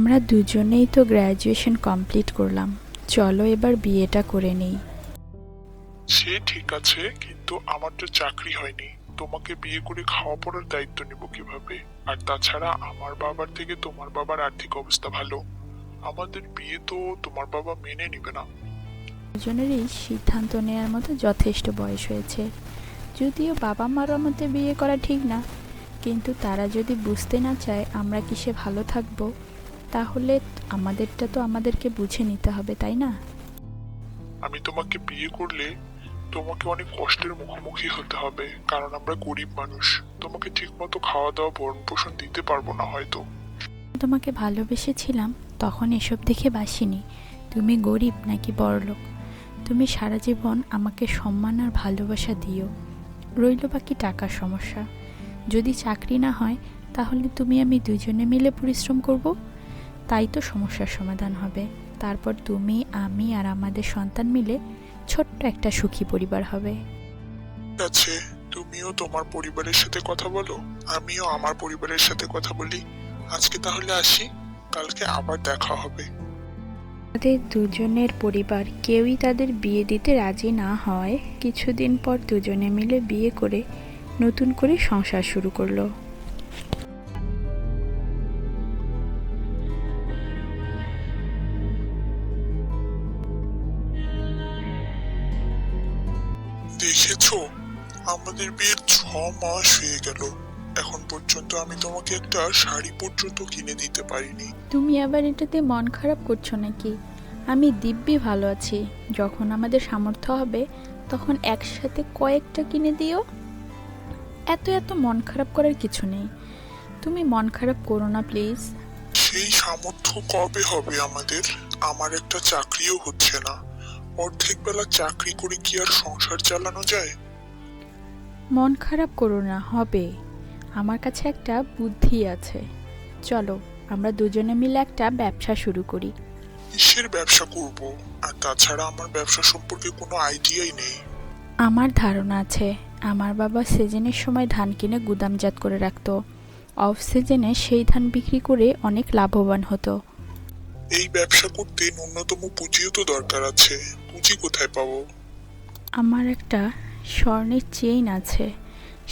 আমরা দুজনেই তো গ্র্যাজুয়েশন কমপ্লিট করলাম, চলো এবার বিয়েটা করে নেই। সে ঠিক আছে, কিন্তু আমার তো চাকরি হয়নি। তোমাকে বিয়ে করে খাওয়া পড়ার দায়িত্ব নিব কিভাবে? আর তাছাড়া আমার বাবার থেকে তোমার বাবার আর্থিক অবস্থা ভালো, আমাদের বিয়ে তো তোমার বাবা মেনে নিবে না। দুজনেরই সিদ্ধান্ত নেওয়ার মতো যথেষ্ট বয়স হয়েছে। যদিও বাবা মার মতে বিয়ে করা ঠিক না, কিন্তু তারা যদি বুঝতে না চায় আমরা কিসে ভালো থাকবো, তাহলে আমাদেরটা তো আমাদেরকে বুঝে নিতে হবে, তাই না? আমি তোমাকে বিয়ে করলে তোমাকে অনেক কষ্টের মুখোমুখি হতে হবে, কারণ আমরা গরিব মানুষ। তোমাকে ঠিক মতো খাওয়া দাওয়া ভরণ পোষণ দিতে পারবো না হয়তো। তোমাকে ভালোবেসেছিলাম তখন এসব দেখে বাসিনি তুমি গরিব নাকি বড়লোক। তুমি সারা জীবন আমাকে সম্মান আর ভালোবাসা দিও। রইল বাকি টাকার সমস্যা। যদি চাকরি না হয় তাহলে তুমি আমি দুজনে মিলে পরিশ্রম করব, তাই তো সমস্যার সমাধান হবে। তারপর তুমি আমি আর আমাদের সন্তান মিলে ছোট্ট একটা সুখী পরিবার হবে। ঠিক আছে, তুমিও তোমার পরিবারের সাথে কথা বলো, আমিও আমার পরিবারের সাথে কথা বলি। আজকে তাহলে আসি, কালকে আবার দেখা হবে। তাদের দুজনের পরিবার কেউই তাদের বিয়ে দিতে রাজি না হয় কিছুদিন পর দুজনে মিলে বিয়ে করে নতুন করে সংসার শুরু করলো। দেখেছো, আমাদের বিয়ের 6 মাস হয়ে গেল, এখন পর্যন্ত আমি তোমাকে একটা শাড়ি পর্যন্ত কিনে দিতে পারিনি। তুমি আবার এটাতে মন খারাপ করছো নাকি? আমি দিব্যি ভালো আছি। যখন আমাদের সামর্থ্য হবে তখন একসাথে কয়েকটা কিনে দিও। এত এত মন খারাপ করার কিছু নেই। তুমি মন খারাপ করো না প্লিজ। সেই সামর্থ্য কবে হবে আমাদের? আমার একটা চাকরিও হচ্ছে না। অর্ধেক বেলা চাকরি করে কি আর সংসার চালানো যায়? মন খারাপ করো না, হবে। আমার কাছে একটা বুদ্ধি আছে। চলো আমরা দুজনে মিলে একটা ব্যবসা শুরু করি। কিসের ব্যবসা করব? আর তাছাড়া আমার ব্যবসা সম্পর্কে কোনো আইডিয়াই নেই। আমার ধারণা আছে, আমার বাবা সিজনের সময় ধান কিনে গুদামজাত করে রাখতো। অফ সিজনে সেই ধান বিক্রি করে অনেক লাভবান হতো। এই ব্যবসা করতে ন্যূনতম পুঁজিও তো দরকার আছে। পুঁজি কোথায় পাবো? আমার একটা স্বর্ণের চেইন আছে,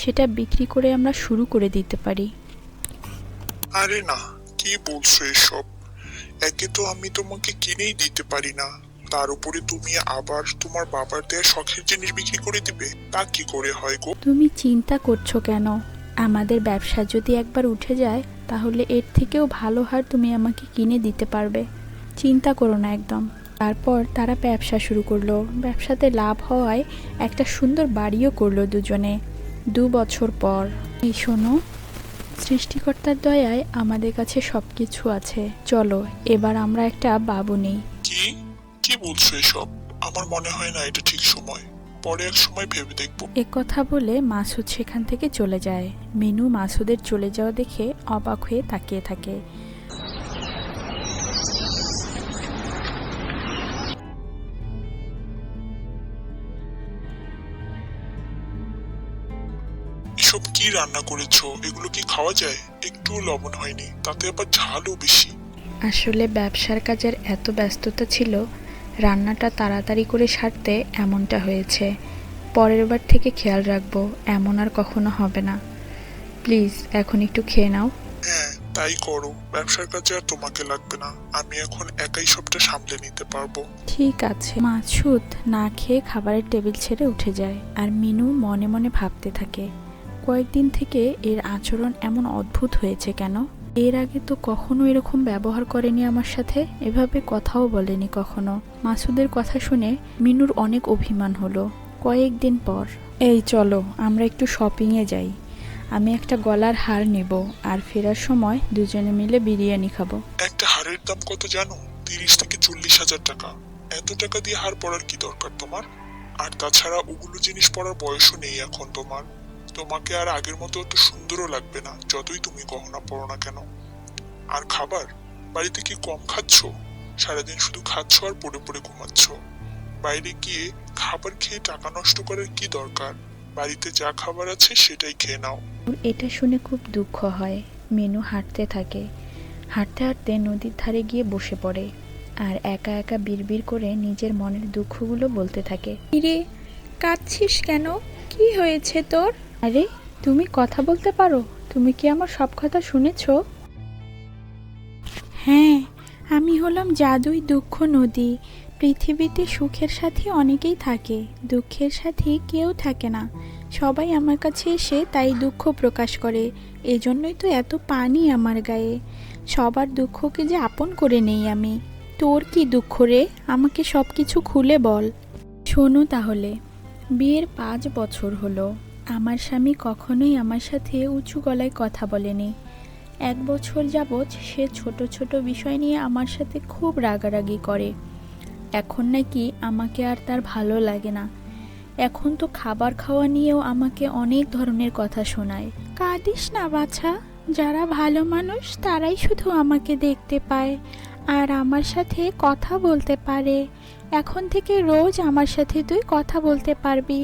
সেটা বিক্রি করে আমরা শুরু করে দিতে পারি। আরে না, কি বলছো এসব? একে তো আমি তোমাকে কিনেই দিতে পারি না, তার উপরে তুমি আবার তোমার বাবার দেয়া শখের জিনিস বিক্রি করে দিবে? তা কি করে হয় গো? তুমি চিন্তা করছো কেন? আমাদের ব্যবসা যদি একবার উঠে যায় তাহলে এর থেকেও ভালো হার তুমি আমাকে কিনে দিতে পারবে। চিন্তা করো না একদম। তারপর তারা ব্যবসা শুরু করলো। ব্যবসাতে লাভ হওয়ায় একটা সুন্দর বাড়িও করলো দুজনে। 2 বছর পর, এই শোনো, সৃষ্টিকর্তার দয়ায় আমাদের কাছে সব কিছু আছে। চলো এবার আমরা একটা বাবু নেই। কি কি বলছো এসব? আমার মনে হয় না এটা ঠিক সময়। পরে এক সময় ভেবে দেখবো। এ কথা বলে মাসুদ সেখান থেকে চলে যায়। মিনু মাসুদের চলে যাওয়া দেখে অবাক হয়ে তাকিয়ে থাকে। এসব কি রান্না করেছো? এগুলো কি খাওয়া যায়? একটুও লবণ হয়নি, তাতে আবার ঝালও বেশি। আসলে ব্যবসার কাজের এত ব্যস্ততা ছিল, রান্নাটা তাড়াতাড়ি করে সারতে এমনটা হয়েছে। পরের বার থেকে খেয়াল রাখবো, এমন আর কখনো হবে না। প্লিজ এখন একটু খেয়ে নাও। হ্যাঁ, তাই করো। ব্যবসার কাজে আর তোমাকে লাগবে না, আমি এখন একাই সবটা সামলে নিতে পারবো। ঠিক আছে। মাসুদ না খেয়ে খাবারের টেবিল ছেড়ে উঠে যায়, আর মিনু মনে মনে ভাবতে থাকে, কয়েকদিন থেকে এর আচরণ এমন অদ্ভুত হয়েছে কেন? এর আগে তো কখনো এরকম ব্যবহার করেনি আমার সাথে, এভাবে কথাও বলেনি কখনো। মাসুদের কথা শুনে মিনুর অনেক অভিমান হলো। কয়েকদিন পর, এই চলো আমরা একটু শপিংয়ে যাই। আমি একটা গলার হার নেব, আর ফেরার সময় দুজনে মিলে বিরিয়ানি খাবো। একটা হারের দাম কত জানো? 30 থেকে 40 হাজার টাকা। এত টাকা দিয়ে হার পরার কি দরকার তোমার? আর তাছাড়া ওগুলো জিনিস পরার বয়সও নেই এখন তোমার। তোমাকে আর আগের মতো অত সুন্দরও লাগবে না, যতই তুমি গহনা পরো না কেন। আর খাবার, বাড়িতে কি কম খাচ্ছ? সারাদিন শুধু খাচ্ছ আর পড়ে পড়ে ঘুমাচ্ছ। বাইরে গিয়ে খাবার খেয়ে টাকা নষ্ট করার কি দরকার? বাড়িতে যা খাবার আছে সেটাই খেয়ে নাও। ওর এটা শুনে খুব দুঃখ হয়। মিনু হাঁটতে থাকে। হাঁটতে হাঁটতে নদীর ধারে গিয়ে বসে পড়ে আর একা একা বিড়বিড় করে নিজের মনের দুঃখগুলো বলতে থাকে। রে, কাঁদছিস কেন? কি হয়েছে তোর? আরে, তুমি কথা বলতে পারো? তুমি কি আমার সব কথা শুনেছো? হ্যাঁ, আমি হলাম জাদুই দুঃখ নদী। পৃথিবীতে সুখের সাথী অনেকেই থাকে, দুঃখের সাথী কেউ থাকে না। সবাই আমার কাছে এসে তাই দুঃখ প্রকাশ করে। এজন্যই তো এত পানি আমার গায়ে। সবার দুঃখকে যে আপন করে নেই আমি। তোর কি দুঃখ রে? আমাকে সব কিছু খুলে বল। শোনো তাহলে, বিয়ের 5 বছর হলো। আমার স্বামী কখনোই আমার সাথে উঁচু গলায় কথা বলেনি। 1 বছর যাবৎ সে ছোট ছোট বিষয় নিয়ে আমার সাথে খুব রাগারাগি করে। এখন নাকি আমাকে আর তার ভালো লাগে না। এখন তো খাবার খাওয়া নিয়েও আমাকে অনেক ধরনের কথা শোনায়। কাঁদিস না বাছা, যারা ভালো মানুষ তারাই শুধু আমাকে দেখতে পায় আর আমার সাথে কথা বলতে পারে। এখন থেকে রোজ আমার সাথে তুই কথা বলতে পারবি।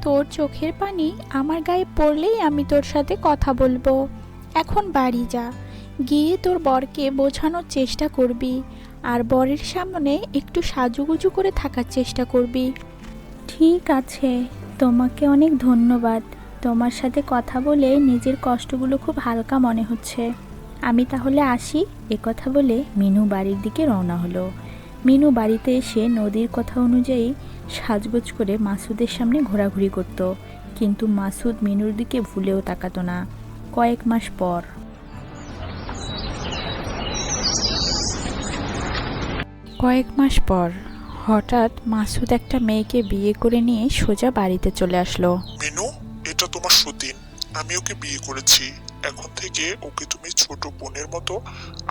তোর চোখের পানি আমার গায়ে পড়লেই আমি তোর সাথে কথা বলবো। এখন বাড়ি যা, গিয়ে তোর বরকে বোঝানোর চেষ্টা করবি আর বরের সামনে একটু সাজুগুজু করে থাকার চেষ্টা করবি। ঠিক আছে, তোমাকে অনেক ধন্যবাদ। তোমার সাথে কথা বলে নিজের কষ্টগুলো খুব হালকা মনে হচ্ছে। আমি তাহলে আসি। একথা বলে মিনু বাড়ির দিকে রওনা হলো। মিনু বাড়িতে এসে নদীর কথা অনুযায়ী সাজগোজ করে মাসুদের সামনে ঘোরাঘুরি করত, কিন্তু মাসুদ মিনুর দিকে ভুলেও তাকাতো না। কয়েক মাস পর হঠাৎ মাসুদ একটা মেয়েকে বিয়ে করে নিয়ে সোজা বাড়িতে চলে আসলো। মিনু, এটা তোমার সতীন। আমি ওকে বিয়ে করেছি। এখন থেকে ওকে তুমি ছোট বোনের মতো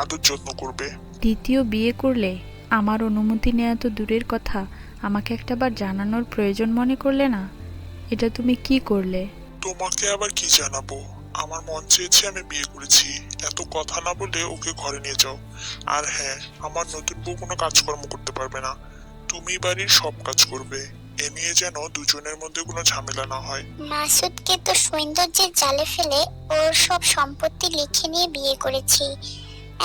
আদর যত্ন করবে। দ্বিতীয় বিয়ে করলে? আমার অনুমতি নেওয়া তো দূরের কথা, আমাকে একটাবার জানানোর প্রয়োজন মনে করলে না? এটা তুমি কি করলে? তোমাকে আবার কি জানাবো? আমার মন চেয়েছে আমি বিয়ে করেছি। এত কথা না বলে ওকে ঘরে নিয়ে যাও। আর হ্যাঁ, আমার নতুন বউ কোনো কাজকর্ম করতে পারবে না। তুমি বাড়ির সব কাজ করবে। এ নিয়ে যেন দুজনের মধ্যে কোনো ঝামেলা না হয়। মাসুদকে তো সৌন্দর্যের জালে ফেলে ওর সব সম্পত্তি লিখে নিয়ে বিয়ে করেছি।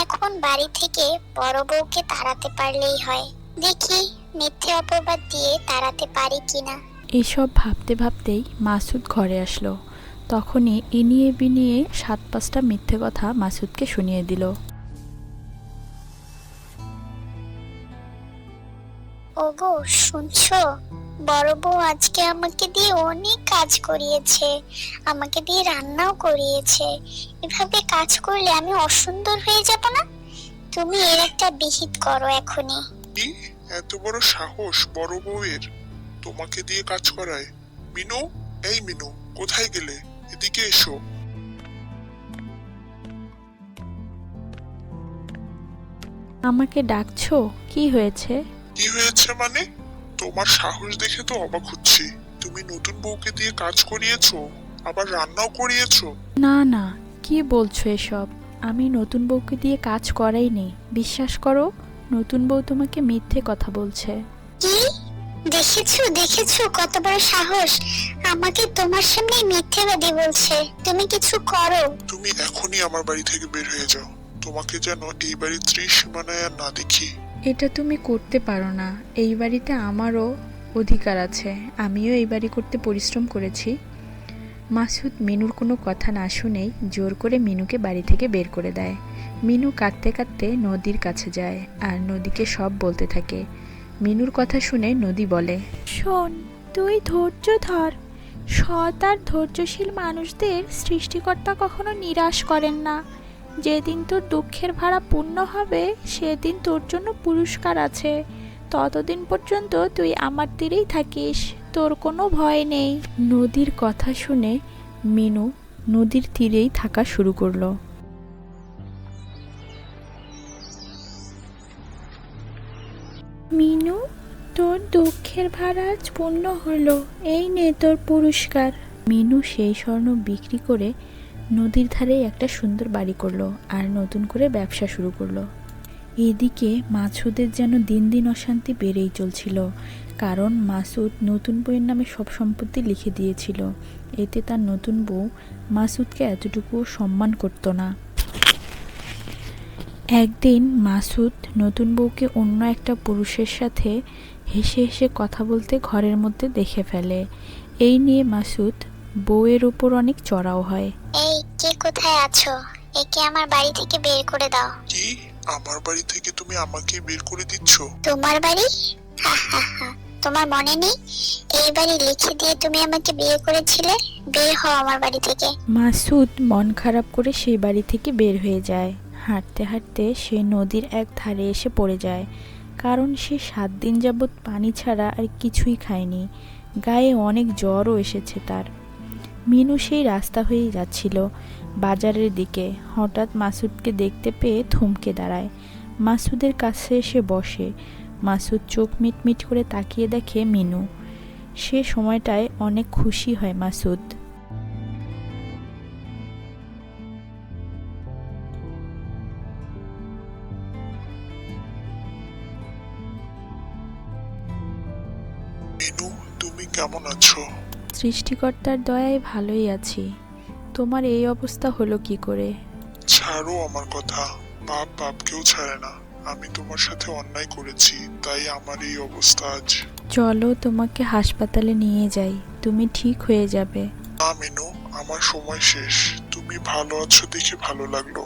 এখন বাড়ি থেকে বড় বউকে তাড়াতে পারলেই হয়। দেখি মিথ্যে অপবাদ দিয়ে তাড়াতে পারি কিনা। এসব ভাবতে ভাবতেই মাসুদ ঘরে আসলো। তখনই ইনিয়ে বিনিয়ে 7-5টা মিথ্যে কথা মাসুদকে শুনিয়ে দিল। ওগো, শুনছো? বড় বউ আজকে আমাকে দিয়ে অনেক কাজ করিয়েছে, আমাকে দিয়ে রান্নাও করিয়েছে। এভাবে কাজ করলে আমি অসুন্দর হয়ে যাব না? তুমি এর একটা বিহিত করো এখনই। কি এত বড় সাহস বড় বউয়ের, তোমাকে দিয়ে কাজ করায়? মিনু, এই মিনু, কোথায় গেলে? এদিকে এসো। আমাকে ডাকছো? কি হয়েছে? কি হয়েছে মানে? তোমার সাহস দেখে তো অবাক হচ্ছি। তুমি নতুন বউকে দিয়ে কাজ করিয়েছো, আবার রান্নাও করিয়েছো। না না, কি বলছো এসব? আমি নতুন বউকে দিয়ে কাজ করাইনি। বিশ্বাস করো, নতুন বউ তোমাকে মিথ্যে কথা বলছে। কি? দেখেছো দেখেছো কত বড় সাহস! আমাকে তোমার সামনে মিথ্যেবাদী বলছে। তুমি কিছু করো। তুমি এখনই আমার বাড়ি থেকে বের হয়ে যাও। তোমাকে যেন এই বাড়ির ত্রিসীমানায় আর না দেখি। এটা তুমি করতে পারো না। এই বাড়িতে আমারও অধিকার আছে। আমিও এই বাড়ি করতে পরিশ্রম করেছি। মাসুদ মিনুর কোনো কথা না শুনেই জোর করে মিনুকে বাড়ি থেকে বের করে দেয়। মিনু কাঁদতে কাঁদতে নদীর কাছে যায় আর নদীকে সব বলতে থাকে। মিনুর কথা শুনে নদী বলে, শোন, তুই ধৈর্য ধর। সৎ আর ধৈর্যশীল মানুষদের সৃষ্টিকর্তা কখনো নিরাশ করেন না। যেদিন তোর দুঃখের ভাড়া পূর্ণ হবে সেদিন তোর জন্য পুরস্কার আছে। ততদিন পর্যন্ত তুই আমার তীরেই থাকিস, তোর কোনো ভয় নেই। নদীর কথা শুনে মিনু নদীর তীরেই থাকা শুরু করলো। মিনু, তোর দুঃখের ভাড়া আজ পূর্ণ হলো। এই নে তোর পুরস্কার। মিনু সেই স্বর্ণ বিক্রি করে নদীর ধারে একটা সুন্দর বাড়ি করলো আর নতুন করে ব্যবসা শুরু করলো। এদিকে মাসুদের যেন দিন দিন অশান্তি বেড়েই চলছিল, কারণ মাসুদ নতুন বউয়ের নামে সব সম্পত্তি লিখে দিয়েছিল। এতে তার নতুন বউ মাসুদকে এতটুকু সম্মান করত না। একদিন মাসুদ নতুন বউকে অন্য একটা পুরুষের সাথে হেসে হেসে কথা বলতে ঘরের মধ্যে দেখে ফেলে। এই নিয়ে মাসুদ বউয়ের উপর অনেক চড়াও হয়। এই কে কোথায় আছো? একে আমার বাড়ি থেকে বের করে দাও। কি? আমার বাড়ি থেকে তুমি আমাকে বের করে দিচ্ছ? তোমার বাড়ি? হা হা হা, তোমার মনে নেই এই বাড়ি লিখে দিয়ে তুমি আমাকে বিয়ে করেছিলে? বের হও আমার বাড়ি থেকে। মাসুদ মন খারাপ করে সেই বাড়ি থেকে বের হয়ে যায়। হাঁটতে হাঁটতে সে নদীর এক ধারে এসে পড়ে যায়, কারণ সে 7 দিন যাবৎ পানি ছাড়া আর কিছুই খায়নি। গায়ে অনেক জ্বরও এসেছে তার। মিনু সেই রাস্তা হয়েই যাচ্ছিল বাজারের দিকে। হঠাৎ মাসুদকে দেখতে পেয়ে থমকে দাঁড়ায়। মাসুদের কাছে এসে বসে। মাসুদ চোখ মিটমিট করে তাকিয়ে দেখে মিনু। সে সময়টায় অনেক খুশি হয় মাসুদ। মিনু, তুমি কেমন আছো? সৃষ্টিকর্তার দয়ায় ভালোই আছি। তোমার এই অবস্থা হলো কি করে? ছাড়ো আমার কথা। বাপ বাপকেও ছাড়ে না। আমি তোমার সাথে অন্যায় করেছি, তাই আমার এই অবস্থা আজ। চলো তোমাকে হাসপাতালে নিয়ে যাই, তুমি ঠিক হয়ে যাবে। না মিনু, আমার সময় শেষ। তুমি ভালো আছো দেখে ভালো লাগলো।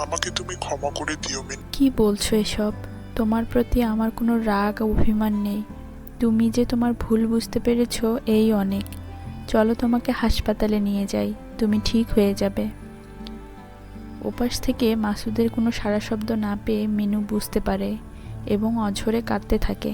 আমাকে তুমি ক্ষমা করে দিও মিনু। কি বলছো এসব? তোমার প্রতি আমার কোনো রাগ অভিমান নেই। তুমি যে তোমার ভুল বুঝতে পেরেছো এই অনেক। চলো তোমাকে হাসপাতালে নিয়ে যাই, তুমি ঠিক হয়ে যাবে। ওপাশ থেকে মাসুদের কোনো সাড়া শব্দ না পেয়ে মিনু বুঝতে পারে এবং অঝরে কাঁদতে থাকে।